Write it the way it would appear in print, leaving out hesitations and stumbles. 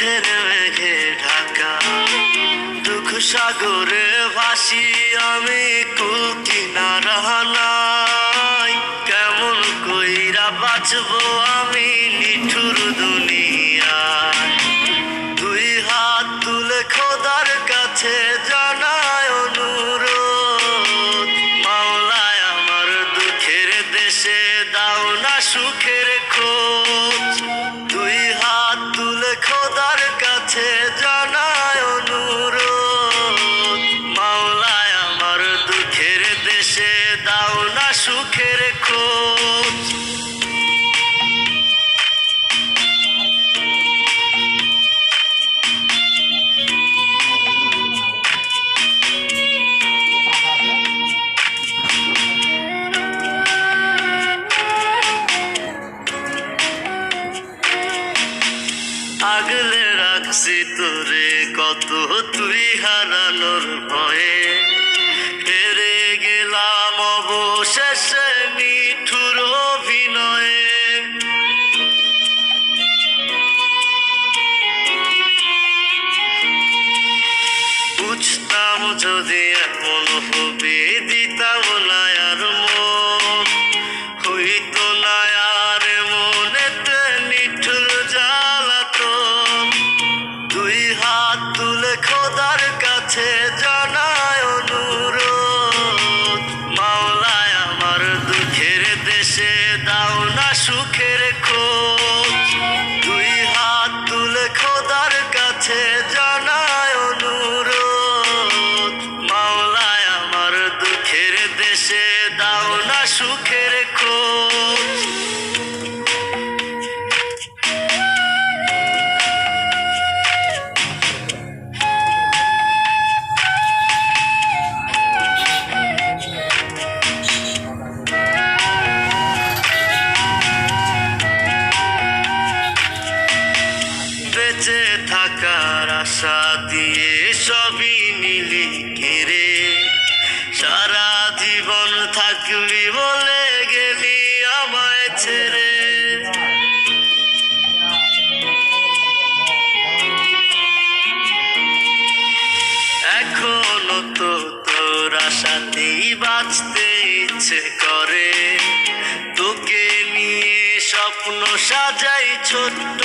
দুঃখের মেঘে ঢাকা, দুঃখ সাগরে ভাসি আমি, কুল কিনারা নাই। কেমন কইরা বাঁচবো আমি নিঠুর দুনিয়ায়? দুই হাত তুলে খোদার কাছে জানায় অনুরোধ, মাওলায় আমার দুঃখের দেশে দাও না সুখের খোঁজ। দুই হাত তুলে খোদার কাছে জানায় অনুরোধ, মাওলায় আমার দুঃখের দেশে দাও না সুখের খোঁজ। আগলে রাখছি তোরে কত, তুই হারানোর ভয়ে হেরে গেলাম অবশেষে নিঠুর অভিনয়ে। বুঝতাম যদি এমন হবে, দিতাম না আর মন, হইতো না আর মনেতে নিঠুর জ্বালাতন। দুই হাত তুলে খোদার কাছে জানায় অনুরোধ, মাওলায় আমার দুঃখের দেশে দাও না সুখের খোঁজ। দুই হাত তুলে খোদার কাছে জানায় অনুরোধ, মাওলায় আমার দুঃখের দেশে দাও না সুখের খোঁজ। বেঁচে থাকার আশা দিয়ে সবই নিলি ঘিরে, সারা জীবন থাকবি বলে গেলি আমায় ছেড়ে। এখনো তো তোর আশাতেই বাঁচতে ইচ্ছে করে, তোকে নিয়ে স্বপ্ন সাজাই ছোট্ট